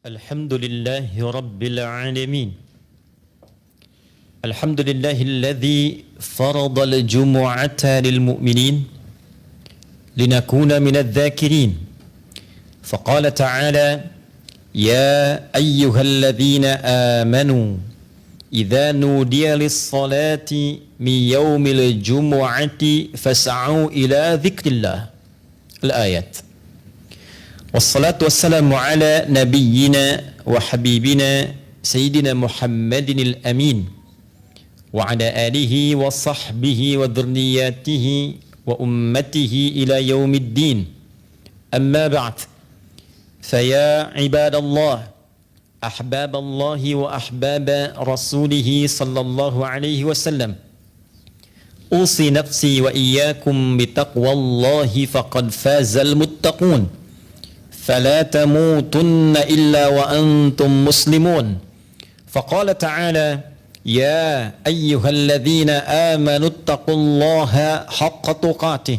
Alhamdulillahi Rabbil Alamin. Alhamdulillahilladzi faradal jumu'ata lil mu'minin linakuna minadh dhakirin. Faqala ta'ala ya ayyuhalladzina amanu idza nudiya lis-salati min yaumil jumu'ati fas'au ila dzikrillah. Al-ayat. Wassalatu wassalamu ala nabiyyina wa habibina sayyidina Muhammadin al-amin wa ala alihi wa sahbihi wa dhurriyyatihi wa ummatihi ila yaumiddin. Amma ba'd. Faya ibadallah, ahbaballahi wa ahbaba rasulih sallallahu alaihi wasallam. Usi nafsi wa iyyakum bitaqwallahi faqad fazal muttaqun. فلا تموتن إلا وأنتم مسلمون. فقال تعالى يا أيها الذين آمنوا اتقوا الله حق تقاته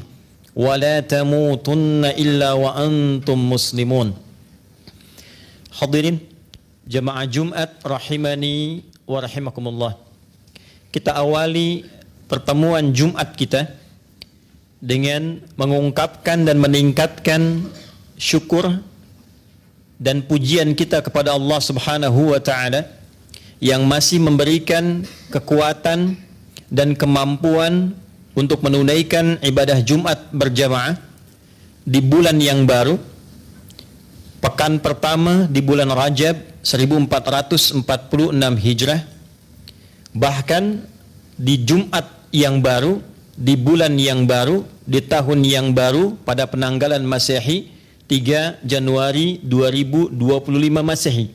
ولا تموتن إلا وأنتم مسلمون. Hadirin jemaah Jumat rahimani wa rahimakumullah. Kita awali pertemuan Jumat kita dengan mengungkapkan dan meningkatkan syukur dan pujian kita kepada Allah Subhanahu wa taala yang masih memberikan kekuatan dan kemampuan untuk menunaikan ibadah Jumat berjamaah di bulan yang baru, pekan pertama di bulan Rajab 1446 Hijrah, bahkan di Jumat yang baru, di bulan yang baru, di tahun yang baru pada penanggalan Masehi 3 Januari 2025 Masehi.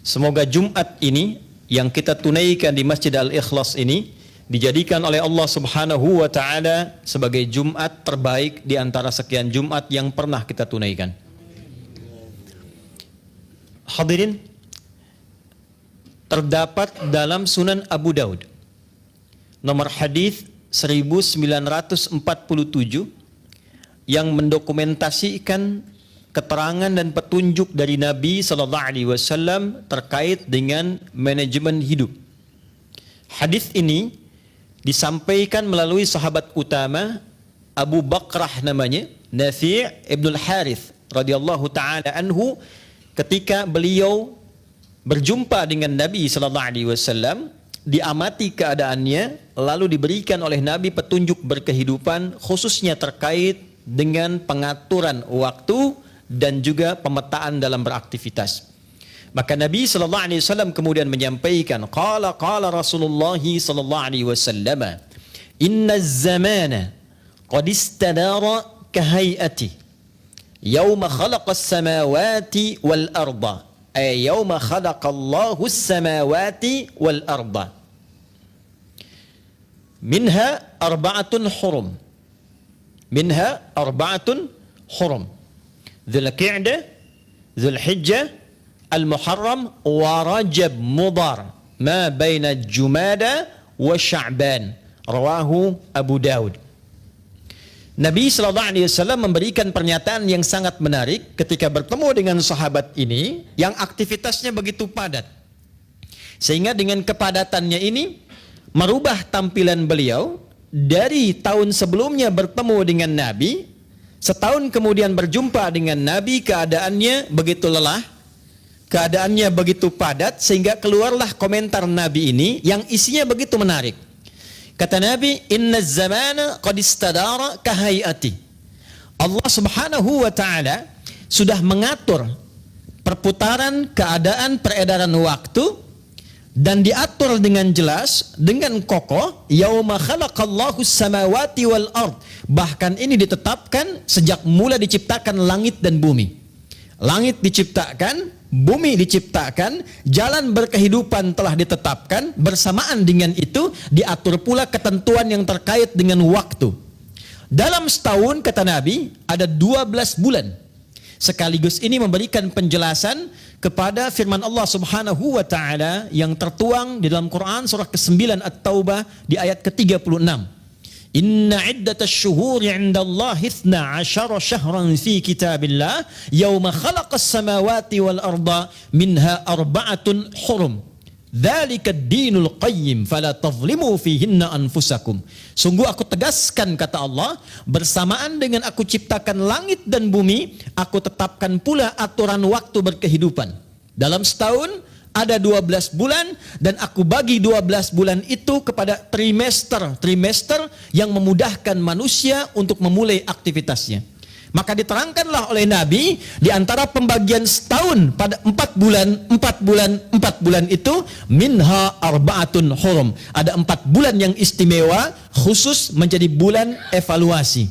Semoga Jumat ini yang kita tunaikan di Masjid Al-Ikhlas ini dijadikan oleh Allah Subhanahu wa taala sebagai Jumat terbaik di antara sekian Jumat yang pernah kita tunaikan. Hadirin, terdapat dalam Sunan Abu Daud nomor hadis 1947 yang mendokumentasikan keterangan dan petunjuk dari Nabi sallallahu alaihi wasallam terkait dengan manajemen hidup. Hadis ini disampaikan melalui sahabat utama Abu Bakrah namanya, Nafi' ibn al-Harith radhiyallahu taala anhu, ketika beliau berjumpa dengan Nabi sallallahu alaihi wasallam, diamati keadaannya, lalu diberikan oleh Nabi petunjuk berkehidupan khususnya terkait dengan pengaturan waktu dan juga pemetaan dalam beraktivitas. Maka Nabi sallallahu alaihi wasallam kemudian menyampaikan, qala Rasulullah sallallahu alaihi wasallam, inna az-zamana qad istadara ka hay'ati yawma khalaqa as-samawati wal arda, ay yawma khalaqa Allahu as-samawati wal arda, minha arba'atun hurum, minha arba'atun hurum, Dzulqa'dah, Dzulhijjah, Al-Muharram wa Rajab Mudhar, ma baina Jumada wa Sya'ban. Rawahu Abu Daud. Nabi sallallahu alaihi wasallam memberikan pernyataan yang sangat menarik ketika bertemu dengan sahabat ini yang aktivitasnya begitu padat. Sehingga dengan kepadatannya ini merubah tampilan beliau dari tahun sebelumnya bertemu dengan Nabi. Setahun kemudian berjumpa dengan Nabi, keadaannya begitu lelah, keadaannya begitu padat, sehingga keluarlah komentar Nabi ini yang isinya begitu menarik. Kata Nabi, inna zamana qad istadara kahayati. Allah Subhanahu wa taala sudah mengatur perputaran keadaan peredaran waktu dan diatur dengan jelas, dengan kokoh, yauma khalaqallahu samawati wal ard. Bahkan ini ditetapkan sejak mula diciptakan langit dan bumi. Langit diciptakan, bumi diciptakan, jalan berkehidupan telah ditetapkan, bersamaan dengan itu diatur pula ketentuan yang terkait dengan waktu. Dalam setahun, kata Nabi, ada 12 bulan. Sekaligus ini memberikan penjelasan kepada firman Allah Subhanahu wa taala yang tertuang di dalam Quran surah ke-9 At-Taubah di ayat ke-36. Inna iddatasy syuhuri 'indallahi 12 syahran fi kitabillah yauma khalaqas samawati wal arda minha arba'atun hurum. Dzalika ad-dinul qayyim fala tadhlimu fihinna anfusakum. Sungguh aku tegaskan, kata Allah, bersamaan dengan aku ciptakan langit dan bumi, aku tetapkan pula aturan waktu berkehidupan. Dalam setahun ada 12 bulan dan aku bagi 12 bulan itu kepada trimester yang memudahkan manusia untuk memulai aktivitasnya. Maka diterangkanlah oleh Nabi di antara pembagian setahun pada 4 bulan itu minha arba'atun hurum. Ada 4 bulan yang istimewa khusus menjadi bulan evaluasi.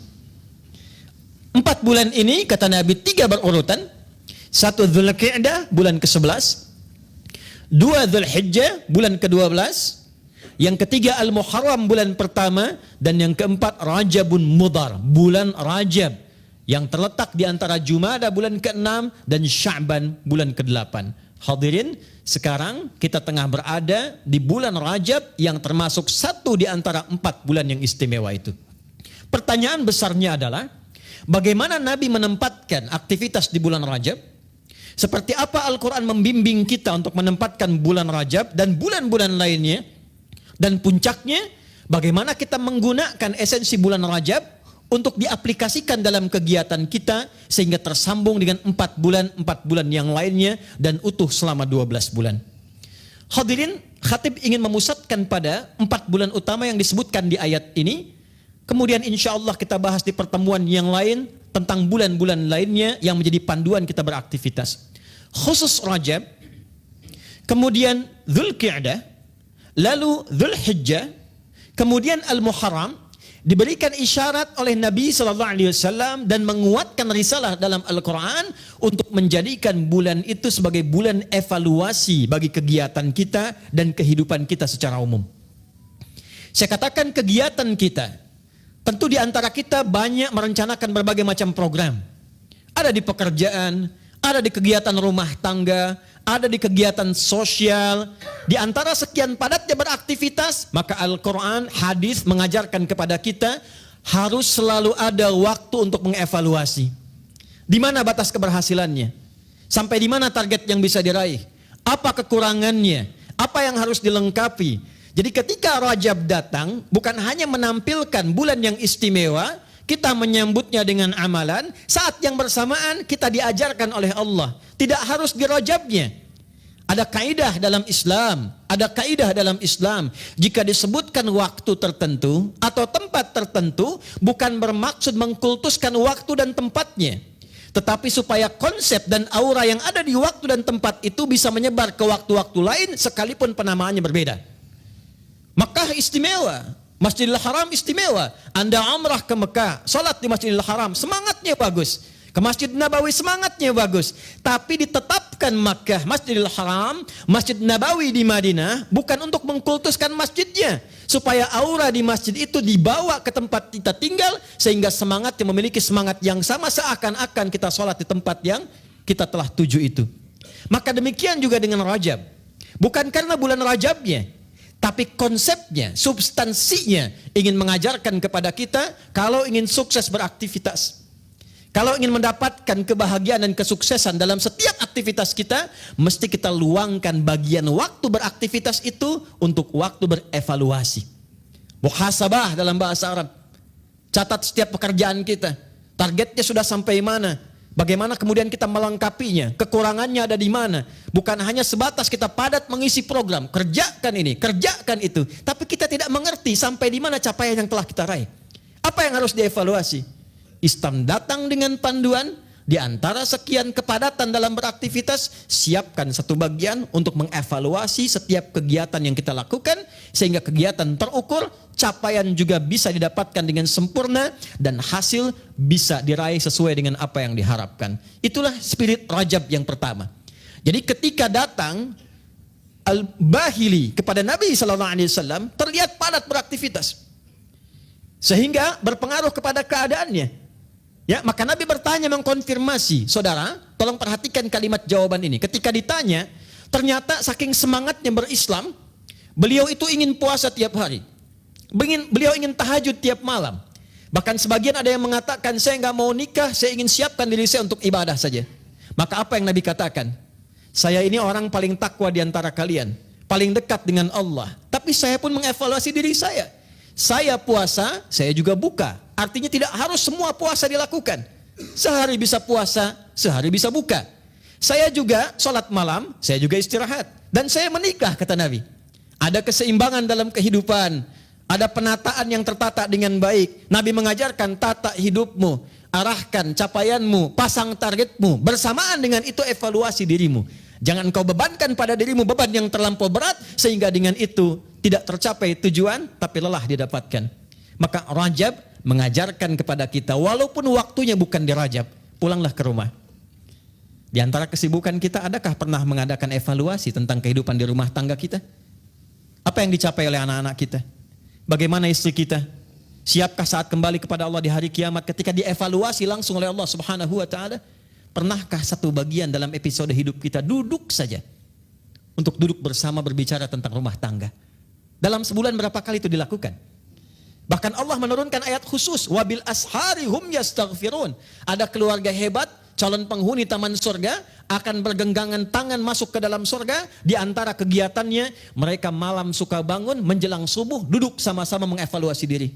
4 bulan ini kata Nabi 3 berurutan. 1 Dzulqa'dah bulan ke-11, 2 Dzulhijjah bulan ke-12, yang ketiga Al-Muharram bulan pertama, dan yang keempat Rajabun Mudhar, bulan Rajab yang terletak di antara Jumada bulan ke-6 dan Sya'ban bulan ke-8. Hadirin, sekarang kita tengah berada di bulan Rajab yang termasuk satu di antara 4 bulan yang istimewa itu. Pertanyaan besarnya adalah, bagaimana Nabi menempatkan aktivitas di bulan Rajab? Seperti apa Al-Quran membimbing kita untuk menempatkan bulan Rajab dan bulan-bulan lainnya? Dan puncaknya, bagaimana kita menggunakan esensi bulan Rajab untuk diaplikasikan dalam kegiatan kita sehingga tersambung dengan 4 bulan yang lainnya dan utuh selama 12 bulan. Hadirin, khatib ingin memusatkan pada 4 bulan utama yang disebutkan di ayat ini. Kemudian insya Allah kita bahas di pertemuan yang lain tentang bulan-bulan lainnya yang menjadi panduan kita beraktivitas. Khusus Rajab, kemudian Dzulqa'dah, lalu Dzulhijjah, kemudian Al-Muharram, diberikan isyarat oleh Nabi SAW dan menguatkan risalah dalam Al-Quran untuk menjadikan bulan itu sebagai bulan evaluasi bagi kegiatan kita dan kehidupan kita secara umum. Saya katakan kegiatan kita, tentu di antara kita banyak merencanakan berbagai macam program. Ada di pekerjaan, ada di kegiatan rumah tangga, ada di kegiatan sosial. Di antara sekian padatnya beraktivitas, maka Al-Quran, hadis mengajarkan kepada kita harus selalu ada waktu untuk mengevaluasi. Di mana batas keberhasilannya? Sampai di mana target yang bisa diraih? Apa kekurangannya? Apa yang harus dilengkapi? Jadi ketika Rajab datang, bukan hanya menampilkan bulan yang istimewa, kita menyambutnya dengan amalan, saat yang bersamaan kita diajarkan oleh Allah. Tidak harus di Rajabnya. Ada kaidah dalam Islam, jika disebutkan waktu tertentu atau tempat tertentu, bukan bermaksud mengkultuskan waktu dan tempatnya, tetapi supaya konsep dan aura yang ada di waktu dan tempat itu bisa menyebar ke waktu-waktu lain sekalipun penamaannya berbeda. Makkah istimewa, Masjidil Haram istimewa. Anda umrah ke Mekah, salat di Masjidil Haram, semangatnya bagus. Ke Masjid Nabawi semangatnya bagus. Tapi ditetapkan Makkah, Masjidil Haram, Masjid Nabawi di Madinah bukan untuk mengkultuskan masjidnya, supaya aura di masjid itu dibawa ke tempat kita tinggal sehingga semangatnya memiliki semangat yang sama seakan-akan kita salat di tempat yang kita telah tuju itu. Maka demikian juga dengan Rajab. Bukan karena bulan Rajabnya, tapi konsepnya, substansinya ingin mengajarkan kepada kita kalau ingin sukses beraktivitas, kalau ingin mendapatkan kebahagiaan dan kesuksesan dalam setiap aktivitas kita, mesti kita luangkan bagian waktu beraktivitas itu untuk waktu berevaluasi. Muhasabah dalam bahasa Arab. Catat setiap pekerjaan kita. Targetnya sudah sampai mana? Bagaimana kemudian kita melengkapinya? Kekurangannya ada di mana? Bukan hanya sebatas kita padat mengisi program, kerjakan ini, kerjakan itu, tapi kita tidak mengerti sampai di mana capaian yang telah kita raih. Apa yang harus dievaluasi? Islam datang dengan panduan, di antara sekian kepadatan dalam beraktivitas, siapkan satu bagian untuk mengevaluasi setiap kegiatan yang kita lakukan, sehingga kegiatan terukur, capaian juga bisa didapatkan dengan sempurna, dan hasil bisa diraih sesuai dengan apa yang diharapkan. Itulah spirit Rajab yang pertama. Jadi ketika datang Al-Bahili kepada Nabi SAW, terlihat padat beraktivitas, sehingga berpengaruh kepada keadaannya. Ya, maka Nabi bertanya, mengkonfirmasi. Saudara, tolong perhatikan kalimat jawaban ini. Ketika ditanya, ternyata saking semangatnya berislam, beliau itu ingin puasa tiap hari. Beliau ingin tahajud tiap malam. Bahkan sebagian ada yang mengatakan, saya nggak mau nikah, saya ingin siapkan diri saya untuk ibadah saja. Maka apa yang Nabi katakan? Saya ini orang paling takwa di antara kalian, paling dekat dengan Allah. Tapi saya pun mengevaluasi diri saya. Saya puasa, saya juga buka. Artinya tidak harus semua puasa dilakukan. Sehari bisa puasa, sehari bisa buka. Saya juga sholat malam, saya juga istirahat. Dan saya menikah, kata Nabi. Ada keseimbangan dalam kehidupan. Ada penataan yang tertata dengan baik. Nabi mengajarkan tata hidupmu, arahkan capaianmu, pasang targetmu. Bersamaan dengan itu evaluasi dirimu. Jangan kau bebankan pada dirimu beban yang terlampau berat sehingga dengan itu tidak tercapai tujuan tapi lelah didapatkan. Maka Rajab mengajarkan kepada kita walaupun waktunya bukan di Rajab, pulanglah ke rumah. Di antara kesibukan kita, adakah pernah mengadakan evaluasi tentang kehidupan di rumah tangga kita? Apa yang dicapai oleh anak-anak kita? Bagaimana istri kita? Siapkah saat kembali kepada Allah di hari kiamat ketika dievaluasi langsung oleh Allah Subhanahu wa taala? Pernahkah satu bagian dalam episode hidup kita duduk saja untuk duduk bersama berbicara tentang rumah tangga? Dalam sebulan berapa kali itu dilakukan? Bahkan Allah menurunkan ayat khusus, wabil ashari hum yastaghfirun. Ada keluarga hebat, calon penghuni taman surga akan bergenggangan tangan masuk ke dalam surga. Di antara kegiatannya mereka malam suka bangun menjelang subuh duduk sama-sama mengevaluasi diri.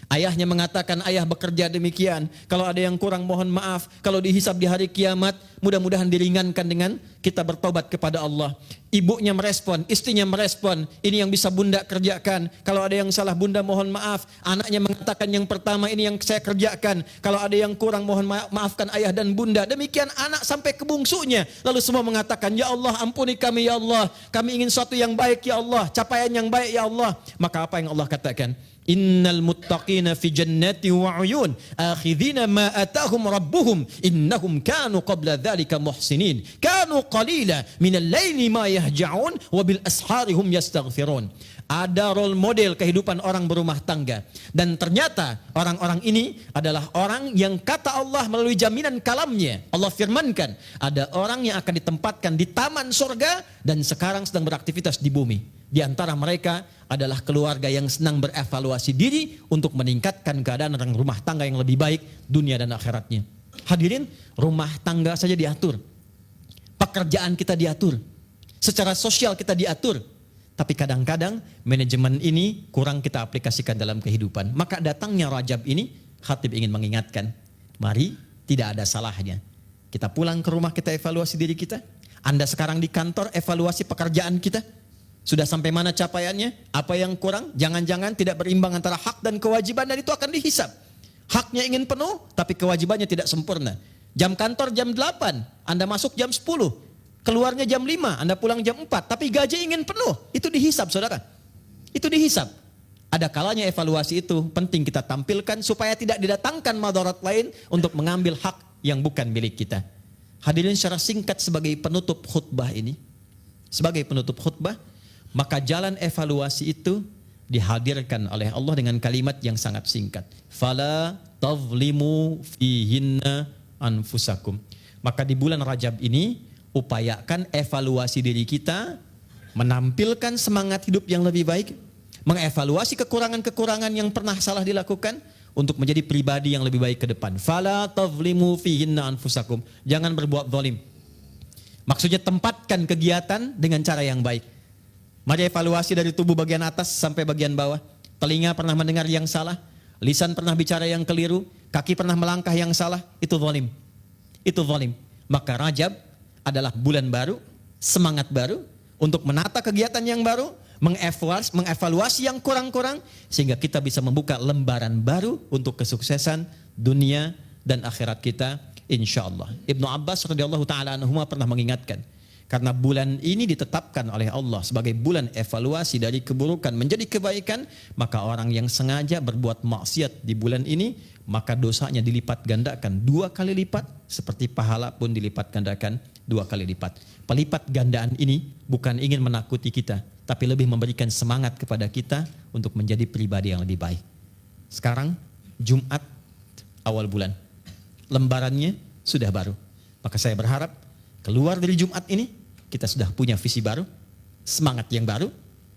Ayahnya mengatakan, ayah bekerja demikian, kalau ada yang kurang mohon maaf, kalau dihisab di hari kiamat mudah-mudahan diringankan dengan kita bertobat kepada Allah. Ibunya merespon, istrinya merespon, ini yang bisa bunda kerjakan, kalau ada yang salah bunda mohon maaf. Anaknya mengatakan yang pertama, ini yang saya kerjakan, kalau ada yang kurang mohon maafkan ayah dan bunda. Demikian anak sampai ke bungsunya, lalu semua mengatakan, ya Allah ampuni kami ya Allah, kami ingin sesuatu yang baik ya Allah, capaian yang baik ya Allah. Maka apa yang Allah katakan? Innal muttaqina fi jannati wa uyun akhidhina ma atahum rabbuhum innahum kanu qabla dhalika muhsinin kanu qalila minal laili ma yahja'un wa bil ashari hum yastaghfirun. Ada role model kehidupan orang berumah tangga, dan ternyata orang-orang ini adalah orang yang kata Allah melalui jaminan kalamnya, Allah firmankan ada orang yang akan ditempatkan di taman surga dan sekarang sedang beraktivitas di bumi. Di antara mereka adalah keluarga yang senang berevaluasi diri untuk meningkatkan keadaan rumah tangga yang lebih baik dunia dan akhiratnya. Hadirin, rumah tangga saja diatur, pekerjaan kita diatur, secara sosial kita diatur. Tapi kadang-kadang manajemen ini kurang kita aplikasikan dalam kehidupan. Maka datangnya Rajab ini, khatib ingin mengingatkan, mari tidak ada salahnya kita pulang ke rumah, kita evaluasi diri kita. Anda sekarang di kantor, evaluasi pekerjaan kita. Sudah sampai mana capaiannya? Apa yang kurang? Jangan-jangan tidak berimbang antara hak dan kewajiban, dan itu akan dihisab. Haknya ingin penuh, tapi kewajibannya tidak sempurna. Jam kantor jam 8, Anda masuk jam 10. Keluarnya jam 5, Anda pulang jam 4, tapi gaji ingin penuh. Itu dihisab, saudara. Itu dihisab. Ada kalanya evaluasi itu penting kita tampilkan supaya tidak didatangkan madarat lain untuk mengambil hak yang bukan milik kita. Hadirin, secara singkat sebagai penutup khutbah ini, sebagai penutup khutbah, maka jalan evaluasi itu dihadirkan oleh Allah dengan kalimat yang sangat singkat. Fala tazlimu fihinna anfusakum. Maka di bulan Rajab ini upayakan evaluasi diri kita, menampilkan semangat hidup yang lebih baik, mengevaluasi kekurangan-kekurangan yang pernah salah dilakukan untuk menjadi pribadi yang lebih baik ke depan. Fala tazlimu fihinna anfusakum. Jangan berbuat zalim. Maksudnya tempatkan kegiatan dengan cara yang baik. Mari evaluasi dari tubuh bagian atas sampai bagian bawah. Telinga pernah mendengar yang salah, lisan pernah bicara yang keliru, kaki pernah melangkah yang salah, itu zalim. Itu zalim. Maka Rajab adalah bulan baru, semangat baru untuk menata kegiatan yang baru, mengevaluasi yang kurang-kurang sehingga kita bisa membuka lembaran baru untuk kesuksesan dunia dan akhirat kita insyaallah. Ibnu Abbas radhiyallahu taala anhuma pernah mengingatkan, karena bulan ini ditetapkan oleh Allah sebagai bulan evaluasi dari keburukan menjadi kebaikan, maka orang yang sengaja berbuat maksiat di bulan ini, maka dosanya dilipat gandakan 2 kali lipat, seperti pahala pun dilipat gandakan 2 kali lipat. Pelipat gandaan ini bukan ingin menakuti kita, tapi lebih memberikan semangat kepada kita untuk menjadi pribadi yang lebih baik. Sekarang Jumat awal bulan, lembarannya sudah baru. Maka saya berharap keluar dari Jumat ini kita sudah punya visi baru, semangat yang baru,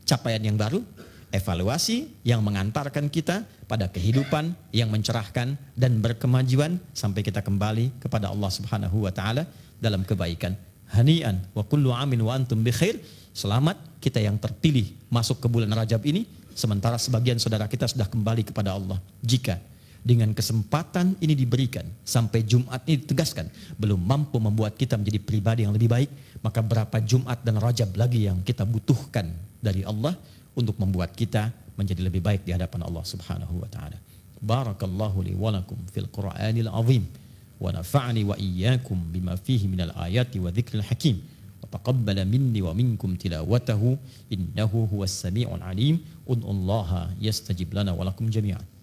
capaian yang baru, evaluasi yang mengantarkan kita pada kehidupan yang mencerahkan dan berkemajuan sampai kita kembali kepada Allah Subhanahu wa taala dalam kebaikan. Hani'an wa kullu amin wa antum bi khair. Selamat kita yang terpilih masuk ke bulan Rajab ini, sementara sebagian saudara kita sudah kembali kepada Allah. Jika dengan kesempatan ini diberikan sampai Jumat ini ditegaskan belum mampu membuat kita menjadi pribadi yang lebih baik, maka berapa Jumat dan Rajab lagi yang kita butuhkan dari Allah untuk membuat kita menjadi lebih baik di hadapan Allah Subhanahu wa taala. Barakallahu li wa lakum fil Qur'anil azim wa nafa'ani wa iyyakum bima fihi minal ayati wa dzikril hakim. Wa taqabbala minni wa minkum tilawatahu innahu huwas sami'ul alim. Ud'ullaha yastajib lana wa lakum jami'an.